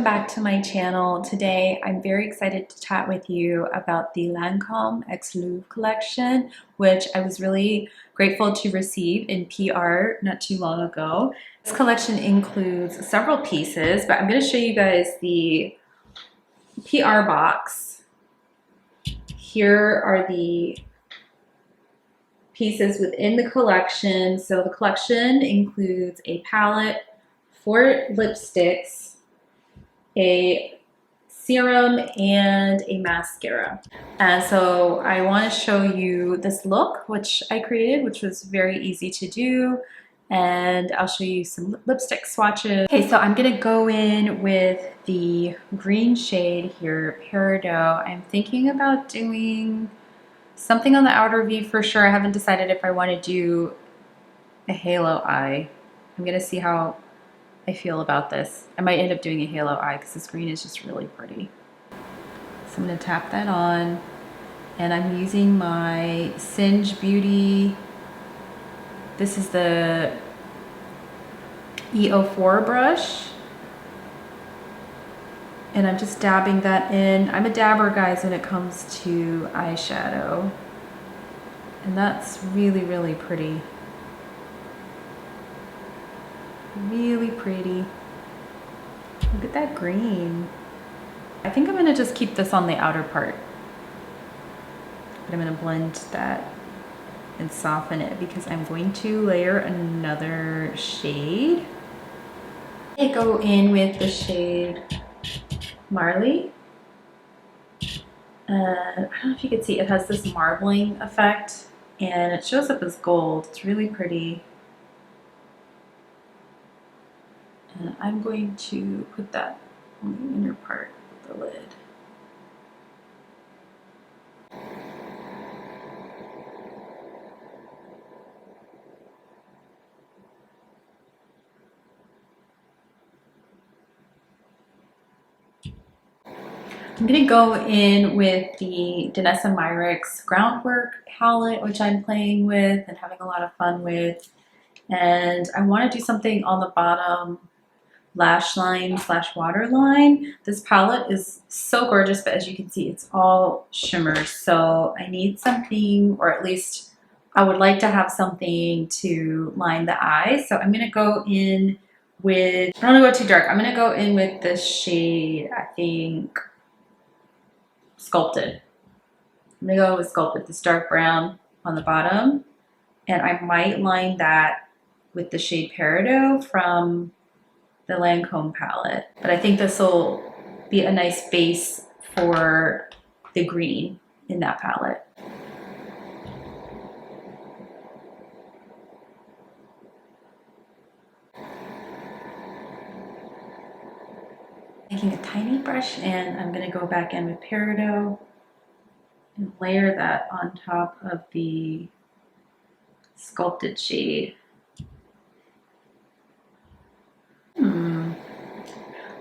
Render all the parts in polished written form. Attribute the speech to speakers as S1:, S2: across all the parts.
S1: back to my channel. Today I'm very excited to chat with you about the Lancome X Louvre collection, which I was really grateful to receive in PR not too long ago. This collection includes several pieces, but I'm going to show you guys the PR box. Here are the pieces within the collection. So the collection includes a palette, 4 lipsticks, a serum, and a mascara. And so I want to show you this look which I created, which was very easy to do, and I'll show you some lipstick swatches. Okay, so I'm gonna go in with the green shade here, Peridot. I'm thinking about doing something on the outer V for sure. I haven't decided if I want to do a halo eye. I'm gonna see how I feel about this. I might end up doing a halo eye because this green is just really pretty. So I'm going to tap that on, and I'm using my Singe Beauty. This is the E04 brush, and I'm just dabbing that in. I'm a dabber, guys, when it comes to eyeshadow, and that's really, really pretty. Really pretty. Look at that green. I think I'm going to just keep this on the outer part, but I'm going to blend that and soften it because I'm going to layer another shade. I go in with the shade Marley. I don't know if you can see, it has this marbling effect and it shows up as gold. It's really pretty. And I'm going to put that on the inner part of the lid. I'm going to go in with the Danessa Myricks Groundwork palette, which I'm playing with and having a lot of fun with. And I want to do something on the bottom lash line / waterline. This palette is so gorgeous, but as you can see, it's all shimmers. So I need something, or at least I would like to have something to line the eye. So I'm going to go in with, I don't want to go too dark. I'm going to go in with this shade, I think, Sculpted. I'm going to go with Sculpted, this dark brown on the bottom. And I might line that with the shade Peridot from the Lancome palette, but I think this will be a nice base for the green in that palette. Taking a tiny brush, and I'm going to go back in with Peridot and layer that on top of the Sculpted shade.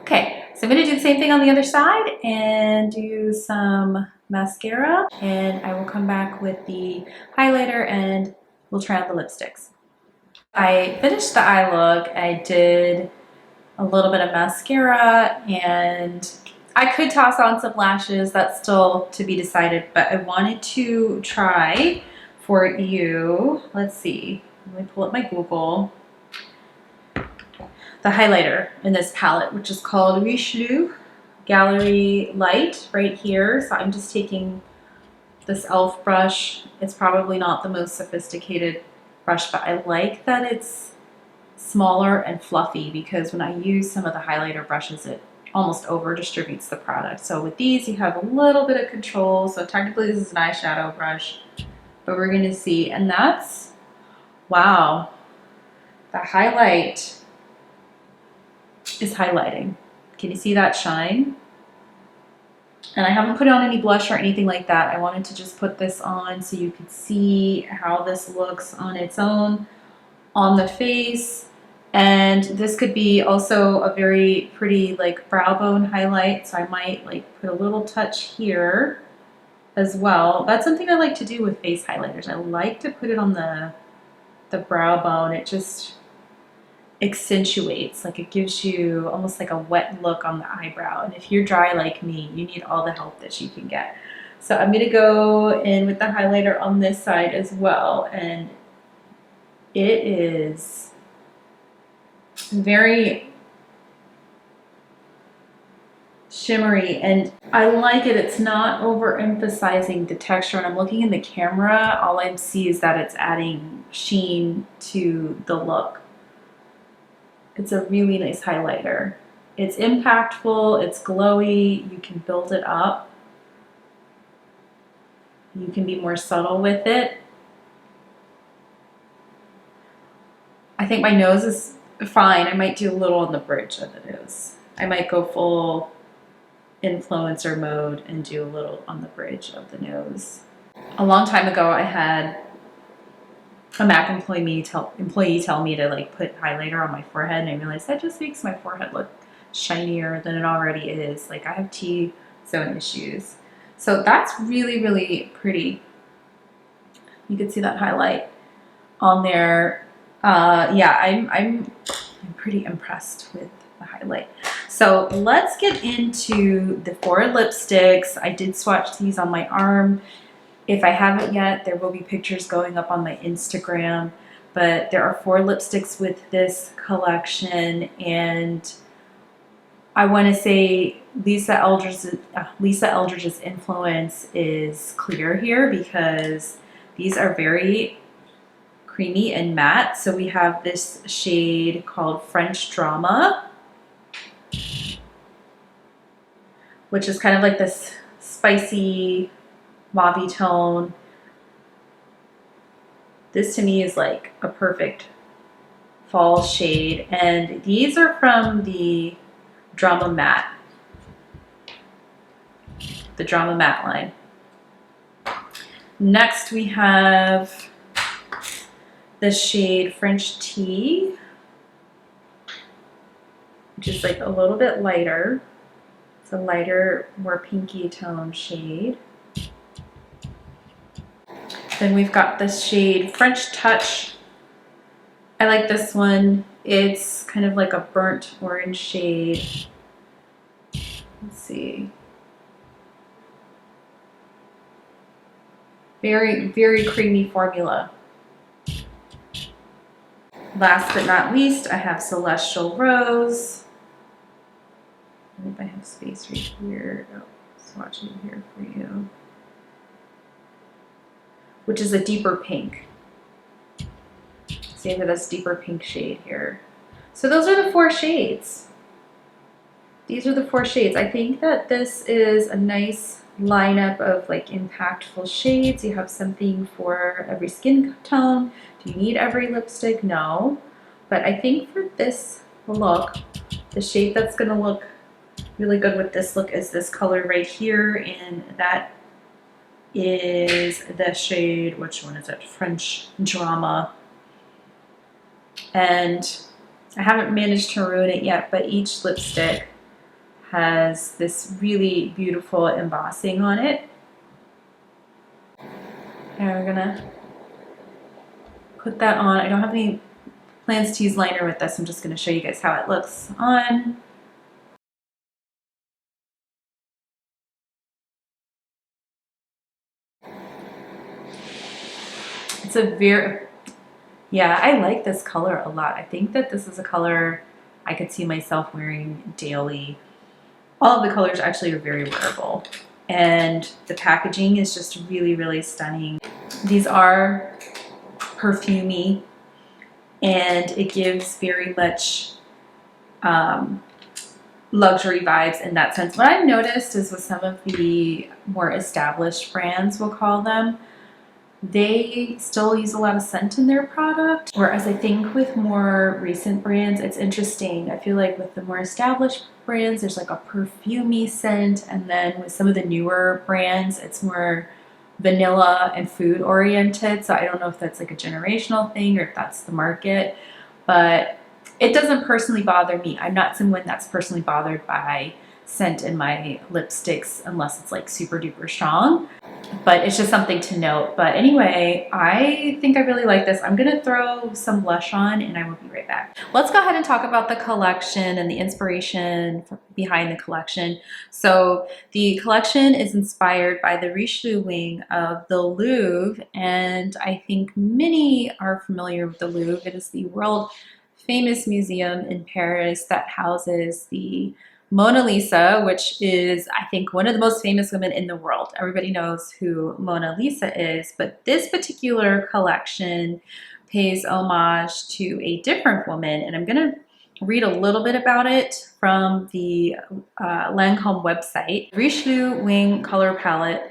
S1: Okay, so I'm going to do the same thing on the other side and do some mascara, and I will come back with the highlighter and we'll try out the lipsticks. I finished the eye look. I did a little bit of mascara and I could toss on some lashes. That's still to be decided, but I wanted to try for you. Let's see. Let me pull up my Google. The highlighter in this palette, which is called Richelieu Gallery Light right here. So I'm just taking this e.l.f. brush. It's probably not the most sophisticated brush, but I like that it's smaller and fluffy because when I use some of the highlighter brushes, it almost over distributes the product. So with these, you have a little bit of control. So technically this is an eyeshadow brush, but we're gonna see. And that's, wow, the highlight is highlighting. Can you see that shine? And I haven't put on any blush or anything like that. I wanted to just put this on so you could see how this looks on its own on the face. And this could be also a very pretty like brow bone highlight. So I might like put a little touch here as well. That's something I like to do with face highlighters. I like to put it on the brow bone. It just accentuates, like it gives you almost like a wet look on the eyebrow. And if you're dry like me, you need all the help that you can get. So I'm going to go in with the highlighter on this side as well. And it is very shimmery, and I like it. It's not overemphasizing the texture. When I'm looking in the camera, all I see is that it's adding sheen to the look. It's a really nice highlighter. It's impactful, it's glowy, you can build it up. You can be more subtle with it. I think my nose is fine. I might do a little on the bridge of the nose. I might go full influencer mode and do a little on the bridge of the nose. A long time ago, I had a MAC employee tell me to like put highlighter on my forehead, and I realized that just makes my forehead look shinier than it already is. Like, I have T-zone issues. So that's really, really pretty. You can see that highlight on there. Yeah, I'm pretty impressed with the highlight. So let's get into the 4 lipsticks. I did swatch these on my arm. If I haven't yet, there will be pictures going up on my Instagram. But there are 4 lipsticks with this collection, and I want to say Lisa Eldridge's influence is clear here, because these are very creamy and matte. So we have this shade called French Drama, which is kind of like this spicy mauve tone. This to me is like a perfect fall shade, and these are from the Drama Matte line. Next we have the shade French Tea, which is like a little bit lighter. It's a lighter, more pinky tone shade. Then we've got this shade French Touch. I like this one. It's kind of like a burnt orange shade. Let's see. Very, very creamy formula. Last but not least, I have Celestial Rose. I think I have space right here. Oh, swatch it here for you. Which is a deeper pink. See, I have this deeper pink shade here. So those are the 4 shades. These are the 4 shades. I think that this is a nice lineup of like impactful shades. You have something for every skin tone. Do you need every lipstick? No. But I think for this look, the shade that's going to look really good with this look is this color right here, and that is the shade, which one is it? French Drama. And I haven't managed to ruin it yet, but each lipstick has this really beautiful embossing on it. And we're gonna put that on. I don't have any plans to use liner with this. I'm just gonna show you guys how it looks on. It's a very, yeah, I like this color a lot. I think that this is a color I could see myself wearing daily. All of the colors actually are very wearable, and the packaging is just really, really stunning. These are perfumey, and it gives very much luxury vibes in that sense. What I've noticed is with some of the more established brands, we'll call them, they still use a lot of scent in their product. Whereas I think with more recent brands, it's interesting. I feel like with the more established brands, there's like a perfumey scent. And then with some of the newer brands, it's more vanilla and food oriented. So I don't know if that's like a generational thing or if that's the market, but it doesn't personally bother me. I'm not someone that's personally bothered by scent in my lipsticks unless it's like super duper strong, but it's just something to note. But anyway, I think I really like this. I'm gonna throw some blush on and I will be right back. Let's go ahead and talk about the collection and the inspiration behind the collection. So the collection is inspired by the Richelieu wing of the Louvre, and I think many are familiar with the Louvre. It is the world famous museum in Paris that houses the Mona Lisa, which is, I think, one of the most famous women in the world. Everybody knows who Mona Lisa is, but this particular collection pays homage to a different woman, and I'm gonna read a little bit about it from the Lancome website. Richelieu Wing Color Palette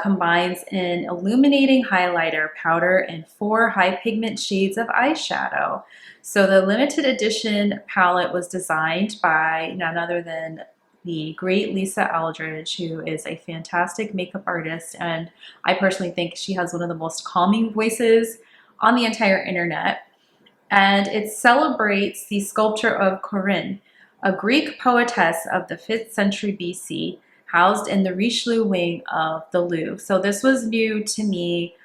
S1: combines an illuminating highlighter powder and 4 high pigment shades of eyeshadow. So the limited edition palette was designed by none other than the great Lisa Aldridge, who is a fantastic makeup artist, and I personally think she has one of the most calming voices on the entire internet. And it celebrates the sculpture of Corinne, a Greek poetess of the 5th century BC, housed in the Richelieu wing of the Louvre. So this was new to me.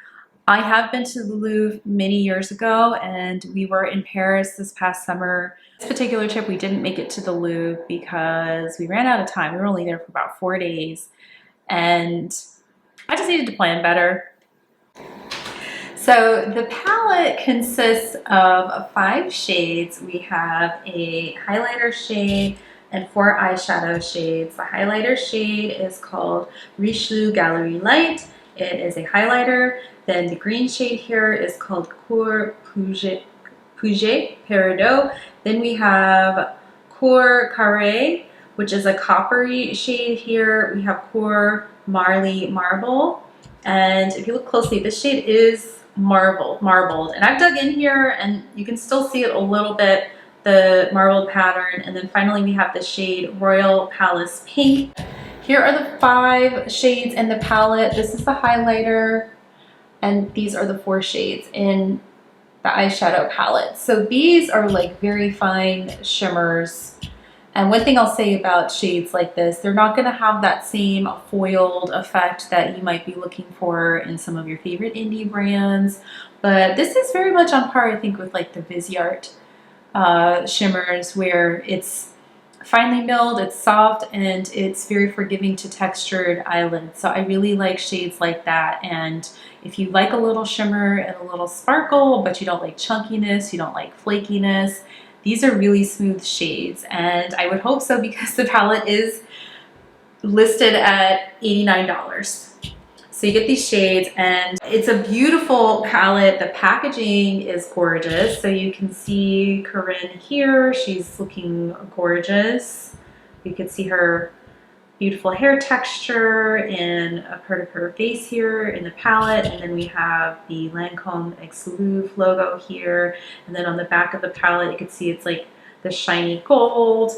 S1: I have been to the Louvre many years ago, and we were in Paris this past summer. This particular trip, we didn't make it to the Louvre because we ran out of time. We were only there for about 4 days, and I just needed to plan better. So the palette consists of 5 shades. We have a highlighter shade and 4 eyeshadow shades. The highlighter shade is called Richelieu Gallery Light. It is a highlighter. Then the green shade here is called Cour Puget Peridot. Then we have Cour Carré, which is a coppery shade here. We have Cour Marley Marble. And if you look closely, this shade is marbled. And I've dug in here and you can still see it a little bit, the marbled pattern. And then finally we have the shade Royal Palace Pink. Here are the 5 shades in the palette. This is the highlighter, and these are the 4 shades in the eyeshadow palette. So these are like very fine shimmers. And one thing I'll say about shades like this, they're not gonna have that same foiled effect that you might be looking for in some of your favorite indie brands. But this is very much on par, I think, with like the Viseart shimmers, where it's finely milled, it's soft, and it's very forgiving to textured eyelids. So I really like shades like that. And if you like a little shimmer and a little sparkle, but you don't like chunkiness, you don't like flakiness, these are really smooth shades. And I would hope so, because the palette is listed at $89. So you get these shades, and it's a beautiful palette. The packaging is gorgeous. So you can see Corinne here. She's looking gorgeous. You can see her beautiful hair texture and a part of her face here in the palette. And then we have the Lancome X Louvre logo here. And then on the back of the palette, you can see it's like the shiny gold.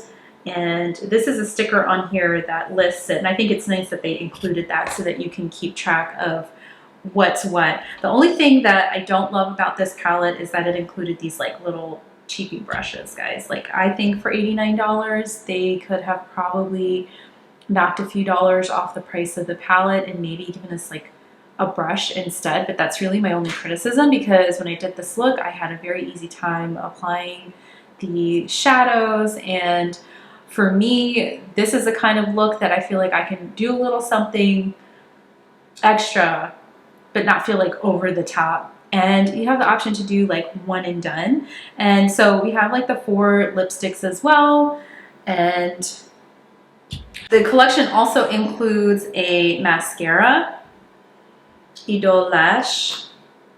S1: And this is a sticker on here that lists it. And I think it's nice that they included that so that you can keep track of what's what. The only thing that I don't love about this palette is that it included these like little cheapy brushes, guys. Like, I think for $89, they could have probably knocked a few dollars off the price of the palette and maybe given us like a brush instead. But that's really my only criticism, because when I did this look, I had a very easy time applying the shadows. And for me, this is the kind of look that I feel like I can do a little something extra, but not feel like over the top. And you have the option to do like one and done. And so we have like the 4 lipsticks as well. And the collection also includes a mascara, IDOLE Lash.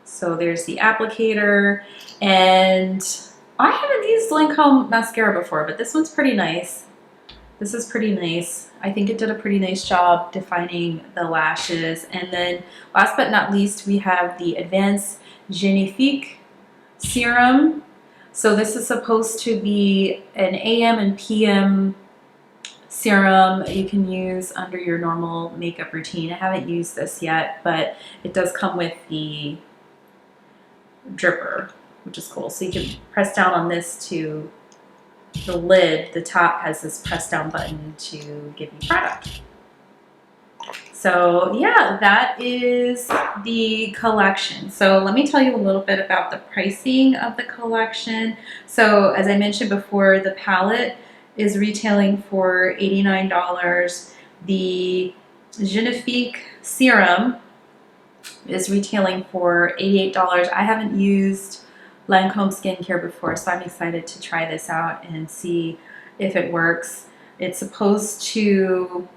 S1: So there's the applicator, and I haven't used Lancome mascara before, but this one's pretty nice. This is pretty nice. I think it did a pretty nice job defining the lashes. And then last but not least, we have the Advanced GENIFIQUE Serum. So this is supposed to be an AM and PM serum you can use under your normal makeup routine. I haven't used this yet, but it does come with the dripper, which is cool. So you can press down on this to the lid, the top has this press down button to give you product. So yeah, that is the collection. So let me tell you a little bit about the pricing of the collection. So as I mentioned before, the palette is retailing for $89. The GENIFIQUE serum is retailing for $88. I haven't used Lancome skincare before, so I'm excited to try this out and see if it works. It's supposed to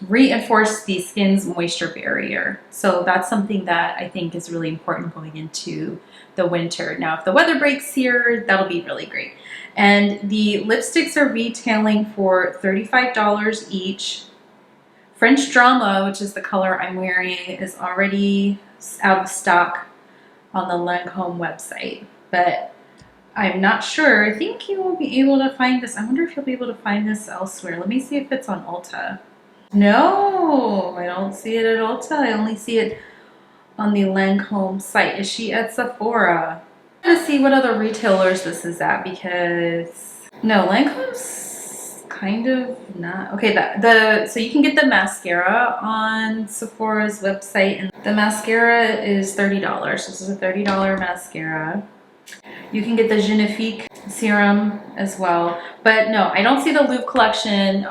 S1: reinforce the skin's moisture barrier. So that's something that I think is really important going into the winter. Now, if the weather breaks here, that'll be really great. And the lipsticks are retailing for $35 each. French Drama, which is the color I'm wearing, is already out of stock on the Lancome website, but I'm not sure. I think you will be able to find this. I wonder if you'll be able to find this elsewhere. Let me see if it's on Ulta. No, I don't see it at Ulta. I only see it on the Lancome site. Is she at Sephora? I'm gonna see what other retailers this is at, because no, Lancome's kind of not okay. So you can get the mascara on Sephora's website, and the mascara is $30. This is a $30 mascara. You can get the GENIFIQUE serum as well, but no, I don't see the Louvre collection.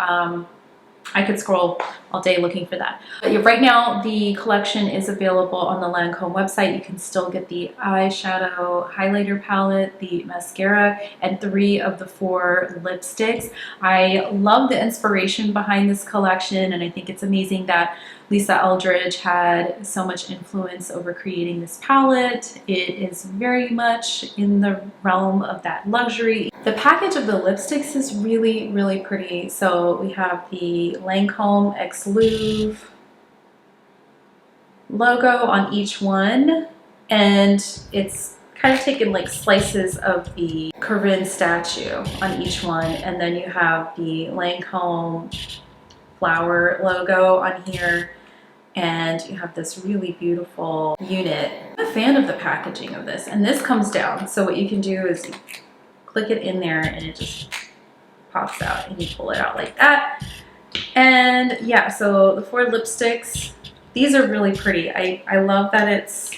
S1: I could scroll all day looking for that. But right now, the collection is available on the Lancome website. You can still get the eyeshadow highlighter palette, the mascara, and 3 of the 4 lipsticks. I love the inspiration behind this collection, and I think it's amazing that Lisa Eldridge had so much influence over creating this palette. It is very much in the realm of that luxury. The package of the lipsticks is really, really pretty. So we have the Lancome x Louvre logo on each one, and it's kind of taken like slices of the Corinne statue on each one, and then you have the Lancome flower logo on here, and you have this really beautiful unit. I'm a fan of the packaging of this, and this comes down, so what you can do is you click it in there and it just pops out, and you pull it out like that. And yeah, so the 4 lipsticks, these are really pretty. I love that it's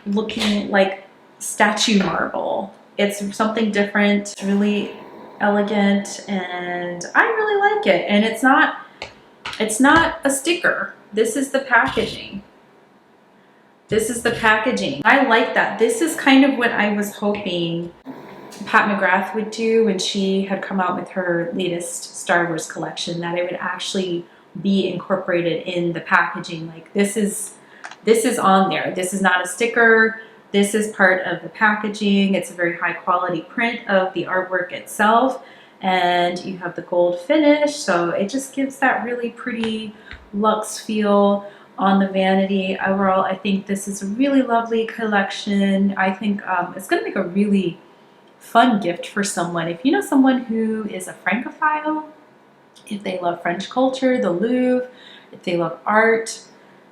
S1: looking like statue marble. It's something different. It's really elegant, and I really like it. And it's not a sticker. This is the packaging. This is the packaging. I like that. This is kind of what I was hoping Pat McGrath would do when she had come out with her latest Star Wars collection, that it would actually be incorporated in the packaging. Like this is on there. This is not a sticker. This is part of the packaging. It's a very high quality print of the artwork itself, and you have the gold finish, so it just gives that really pretty luxe feel on the vanity. Overall, I think this is a really lovely collection. I think it's going to make a really fun gift for someone. If you know someone who is a Francophile, if they love French culture, the Louvre, if they love art,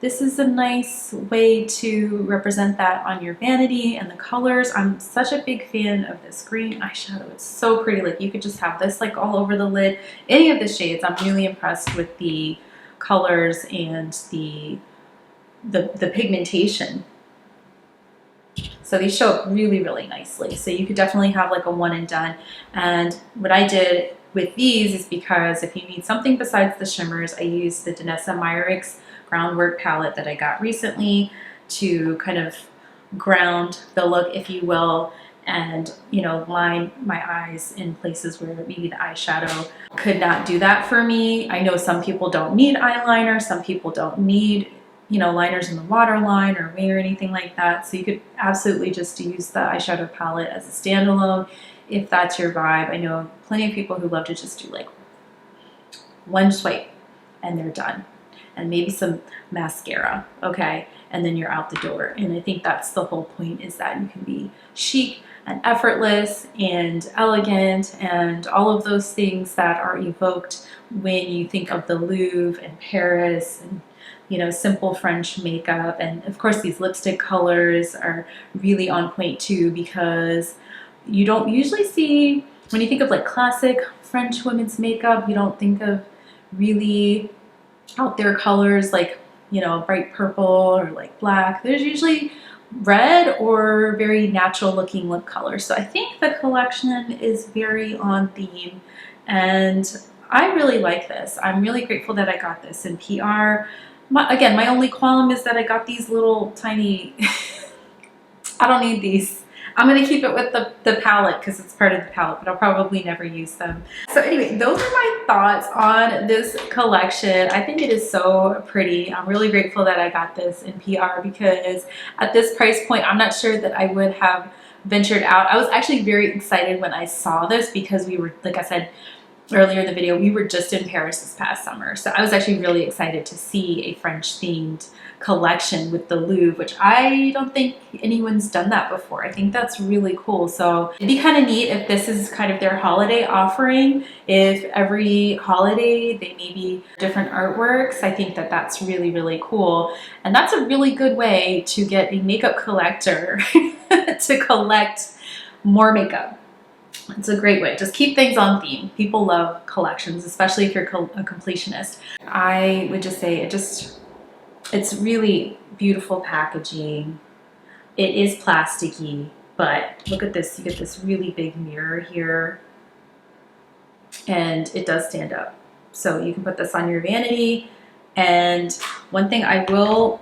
S1: this is a nice way to represent that on your vanity. And the colors, I'm such a big fan of this green eyeshadow. It's so pretty. Like you could just have this like all over the lid. Any of the shades, I'm really impressed with the colors and the pigmentation. So these show up really, really nicely. So you could definitely have like a one and done. And what I did with these is, because if you need something besides the shimmers, I used the Danessa Myricks Groundwork palette that I got recently to kind of ground the look, if you will, and, you know, line my eyes in places where maybe the eyeshadow could not do that for me. I know some people don't need eyeliner, some people don't need, you know, liners in the waterline or wing or anything like that. So you could absolutely just use the eyeshadow palette as a standalone if that's your vibe. I know plenty of people who love to just do like one swipe and they're done. And maybe some mascara, okay? And then you're out the door. And I think that's the whole point, is that you can be chic and effortless and elegant and all of those things that are evoked when you think of the Louvre and Paris and, you know, simple French makeup. And of course these lipstick colors are really on point too, because you don't usually see when you think of like classic French women's makeup, you don't think of really out there colors like, you know, bright purple or like black. There's usually red or very natural looking lip colors. So I think the collection is very on theme, and I really like this. I'm really grateful that I got this in PR. Again, my only qualm is that I got these little tiny, I don't need these. I'm going to keep it with the palette because it's part of the palette, but I'll probably never use them. So anyway, those are my thoughts on this collection. I think it is so pretty. I'm really grateful that I got this in PR because at this price point, I'm not sure that I would have ventured out. I was actually very excited when I saw this because we were, like I said earlier in the video, we were just in Paris this past summer. So I was actually really excited to see a French themed collection with the Louvre, which I don't think anyone's done that before. I think that's really cool. So it'd be kind of neat if this is kind of their holiday offering. If every holiday they maybe different artworks, I think that that's really, really cool. And that's a really good way to get a makeup collector to collect more makeup. It's a great way. Just keep things on theme. People love collections, especially if you're a completionist. I would just say it's really beautiful packaging. It is plasticky, but look at this. You get this really big mirror here, and it does stand up. So you can put this on your vanity. And one thing I will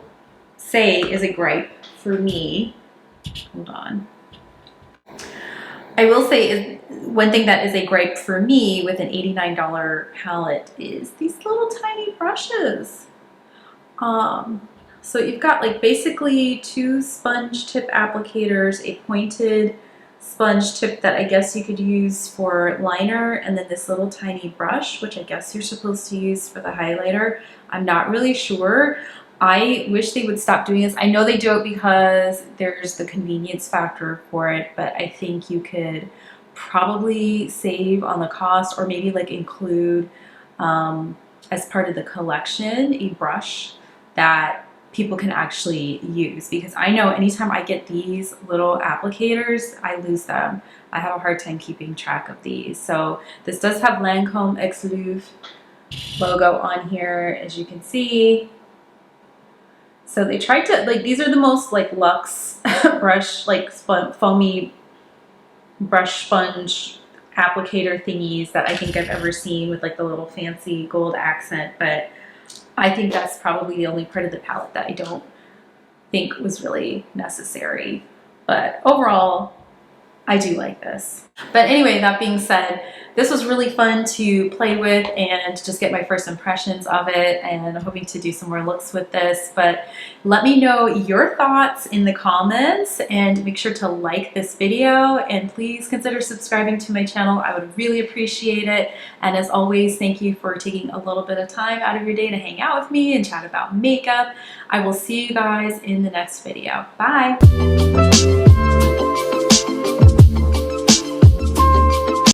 S1: say is a gripe for me. Hold on. I will say is one thing that is a gripe for me with an $89 palette is these little tiny brushes. So you've got like basically two sponge tip applicators, a pointed sponge tip that I guess you could use for liner, and then this little tiny brush, which I guess you're supposed to use for the highlighter. I'm not really sure. I wish they would stop doing this. I know they do it because there's the convenience factor for it, but I think you could probably save on the cost, or maybe like include as part of the collection a brush that people can actually use, because I know anytime I get these little applicators, I lose them. I have a hard time keeping track of these. So this does have Lancome X Louvre logo on here, as you can see. So they tried to, like, these are the most like luxe brush, like foamy brush sponge applicator thingies that I think I've ever seen with like the little fancy gold accent, but I think that's probably the only part of the palette that I don't think was really necessary. But overall, I do like this. But anyway, that being said, this was really fun to play with and just get my first impressions of it, and I'm hoping to do some more looks with this. But let me know your thoughts in the comments, and make sure to like this video, and please consider subscribing to my channel. I would really appreciate it. And as always, thank you for taking a little bit of time out of your day to hang out with me and chat about makeup. I will see you guys in the next video. Bye!